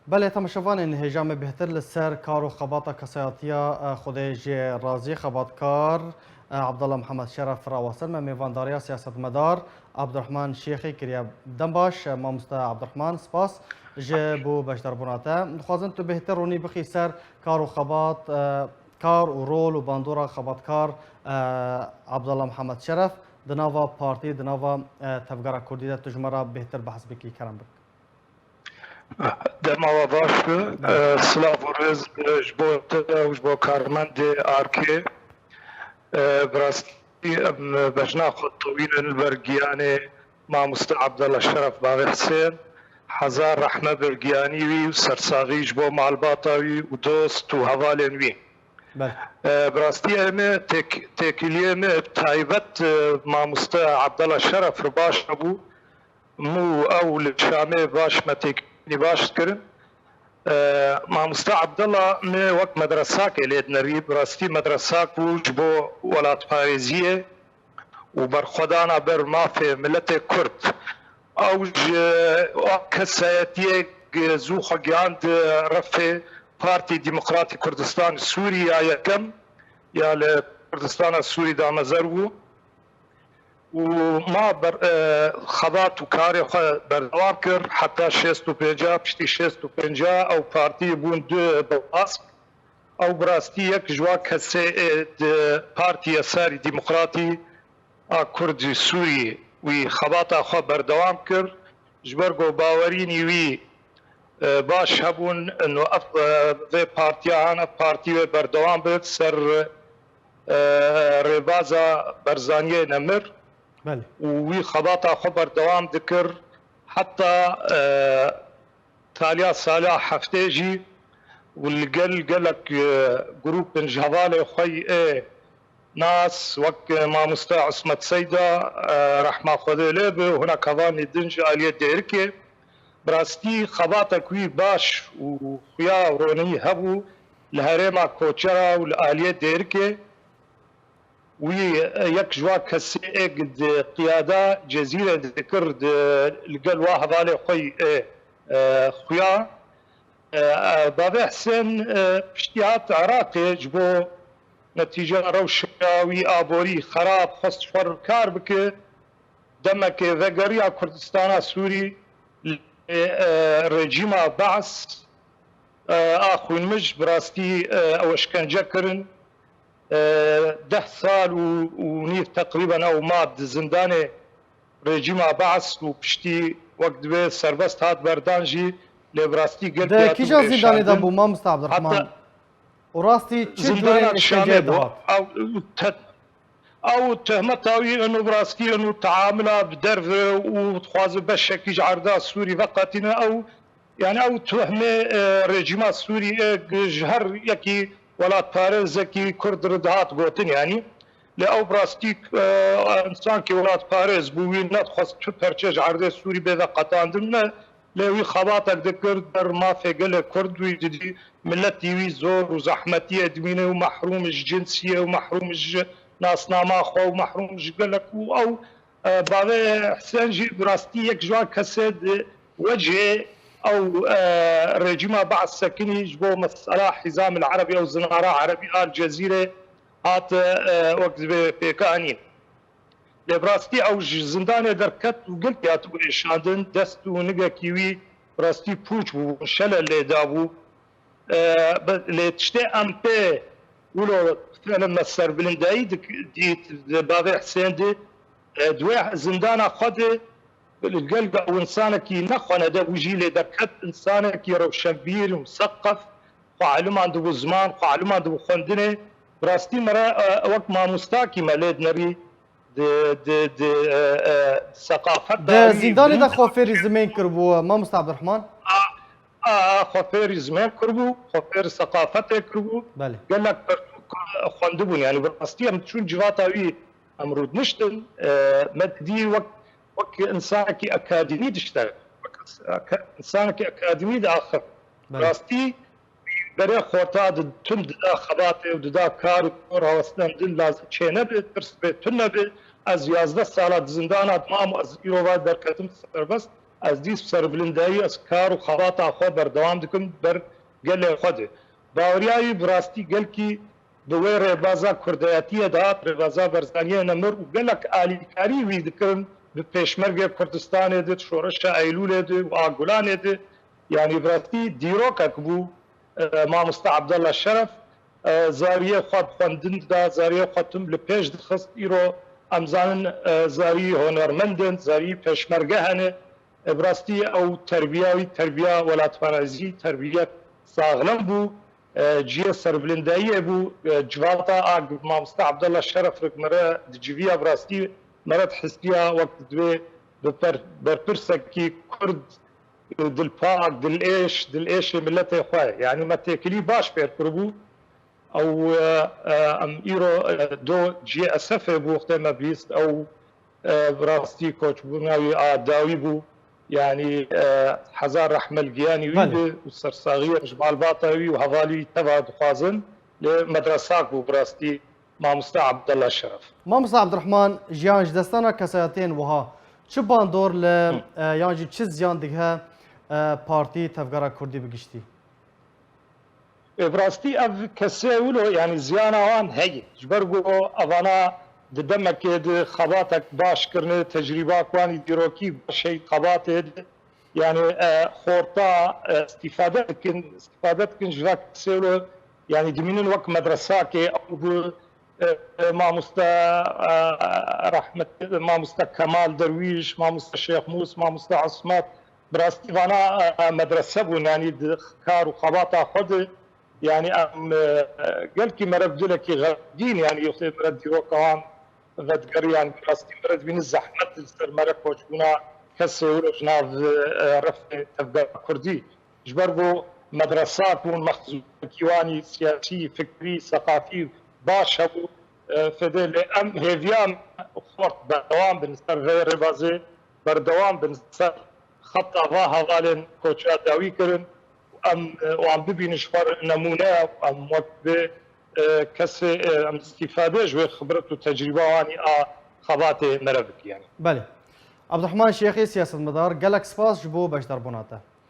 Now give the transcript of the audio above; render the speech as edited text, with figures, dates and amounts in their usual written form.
بله تماشاوان انهجام بهتر لسر کار و خبات کسایتیا خودش رازی خباتکار عبدالله محمد شرف راوسر من میوانداریا سیاست مدار عبدالرحمن شیخی کریا دنباش مامستا عبدالرحمن سپاس جبو بشتر بناته خوازن تو بهتر رونی بخی سر کار و خبات کار و رول و باندورا خباتکار عبدالله محمد شرف دناوا پارتی دناوا تفگارا کردی ده تجمرا بهتر بحث بکی کرم بک دماوا باش سلاف و رز جبو کارمند آرکی براستی بجنا خود طويل البرقياني مع مست عبد الله الشرف باغي حسين حزار رحمه برقياني وسرساغي جبو مع الباطاوي ودوست وهفالين وي براستی ام تکلیه تایبت مع مست عبد الله الشرف رباش ابو مو اول شامه باش ما تکلی باش کرن مامۆستا عەبدەڵڵا مێ وەک مەدرەساکێ لێت نەبی بڕاستی مەدرەساک و ji بۆ وڵاتپارێزیە و بەرخۆدانە بەر مافێ ملەتێ کورد ئەو کەسایەتیەک زوو خەگیاند ڕەفێ پارتی دیموقراتی کوردستان سووری یا یەکەم یا لە کوردستانە سووری دامەزەر بوو وما خبات و کاری خو بردوام کرد حتی 65 پشتی 65 او پارتی بون دو باسک او براستی یک جوا کسی پارتی ساری دموکراتی کردی سوری وی خبات خو بردوام کرد جبرگو باوری نیوی باش هبون انه و پارتی بردوام بد سر ربازا برزانیه نمر وی خباتا خبر دوام دکر حتى تاليا صالح حفتيجي والقل قالك جروب من جهوالي خوي ناس وك ما مستع عصمت سيدة رحمة خذي ليبه وهنا كذاني دنج آلية ديركي براستي خباتك وي باش وخيا وروني هبو الهريمة كوتشرا والآلية ديركي وی یک جوا کسی قد قیاده جزیره ذکر لقل واحد على خوي خويا بابا حسين اشتيات عراقي جبو نتيجه روشاوي ابوري خراب خص فر كار بك دمك ذقريا كردستان سوري رجيم بعث اخو المج براستي او اشكنجه كرن 10 سال ونيف تقريبا او ماد زنداني رجيم بعث وبشتي وقت به سربست هات بردانجي لبراستي قلت ده كيجا زنداني ده ابو ما مستر عبد الرحمن وراستي زندان الشامي او تهمتاوي انه براستي انه تعامله بدرف وتخواز بشكي عرضا سوري فقط او يعني او تهمه رجيم السوري جهر يكي ولات پارێزێکی کورد ردهات گوتن یعنی لە ئەو براستیک ئینسانکی وڵات پارێز بووی نەتخواست پەرچێژ عەردەی سووری بێدە قەتاندن لێوی خەباتێک دەکرد بەر مافێگەلێ کوردوی دیدی ملەتی وی زۆر و زەحمەتیە دمینە و مەحرومش جنسیە و مەحرومش ناسناماخوا و مەحرومش گەلک و ئەو باوێ حسێنجی براستی یەک جوان کەسێ وەجێ او رجيم بعض سكني جبو مسألة حزام العربي او زنارة عربي الجزيرة هات وقت بيكانين لبراستي او زندان دركت وقلت يا تقول شاندن دستو نقا كيوي براستي بوش وشلل اللي دابو اللي تشتي ام بي ولو فعلا مسر بلنداي ديت بابي حسين دي دوي زندان خد القلب وإنسانك نخونا ده وجيله دركت إنسانك روشنبير ومثقف وعلم عنده زمان وعلم عنده خندنة براستي مرة وقت ما مستاكي مالد نبي د ثقافت ده زندان ده خوفير زمان كربو ما مست عبد الرحمن خوفير زمان كربو خوفير ثقافت كربو بله قال لك خندبون يعني براستي هم تشون جواتاوي امرود نشتن مدي وك انسانك اكاديمي تشتغل انسانك اكاديمي داخل راستي بري خوتاد تند خباته ودا كار كور هوستن دل لازم چنه بترس بتنه از 11 سال زندان اتمام از ایرو درکتم سربست از دیس سربلندایی از کار و خواتا خو بردوام دکم بر گل خود باوریایی براستی گل کی دوی ربازا کردیاتی دا ربازا برزانیه نمر و گلک آلیکاری وی دکن به پیشمرگ کردستان دید شورش ایلول دید و آگولان دید یعنی براستی دیروکک بو مامستا عبدالله شرف زاریه خود خوندن دا زاریه خودم لپیش دخست ایرو امزان زاری هنرمندن زاری پیشمرگه هنه براستی او تربیه ولاتپارازی تربیه ساغلم بو جیه سربلندایی بو جواتا آگ مامستا عبدالله شرف رک مره جویا براستی مرد حسیه وقت دوی برپرسکی کرد دل پاک دل ایش ملت خواه یعنی ما تکلی باش پیر کربو او ام ایرو دو جی اسفه بو وقت ما بیست او براستی کوچ بوناوی آداوی بو يعني حزار رحمة الجياني ويدي والسرساغية جمال باطوي وهذالي تبع دخازن لمدرساك وبراستي مامستا عبد الله الشرف مامستا عبد الرحمن جيان جدستانا كسياتين وها چه باندور ل يعني چه زيان دغه بارتي تفگرا كردي بگشتي براستي اف كسيولو يعني زيان وان هي جبرغو اوانا دمك خباتك باش كرنه تجربه كواني ديروكي شيء خبات يعني خورطه استفاده كن جراك سيلو يعني دمين الوقت مدرساك او مامستا رحمه مامستا كمال درويش مامستا شيخ موس مامستا عصمت براستي وانا مدرسه بون يعني كار وخباطه خد يعني قال كي مرد لك غادين يعني يخطي مرد ديروكوان ودگریان براستی مرد بین زحمت سر مرا کوچونا کسی و جناب رفت تفگار کردی جبر بو مدرسات بون مخزون کیوانی سیاسی فکری ثقافی باش بو فدل ام هیویان خورد بردوام بنسر غیر بازه بردوام بنسر خط آوا حوالن کوچا داوی کرن و ام ببین شفار نمونه ام وقت کسی استفاده جوی خبرت و تجربه وانی خبات مربک يعني. بله. عبد الرحمن شيخي سياسة مدار قالك سباس جبو باش دربوناته.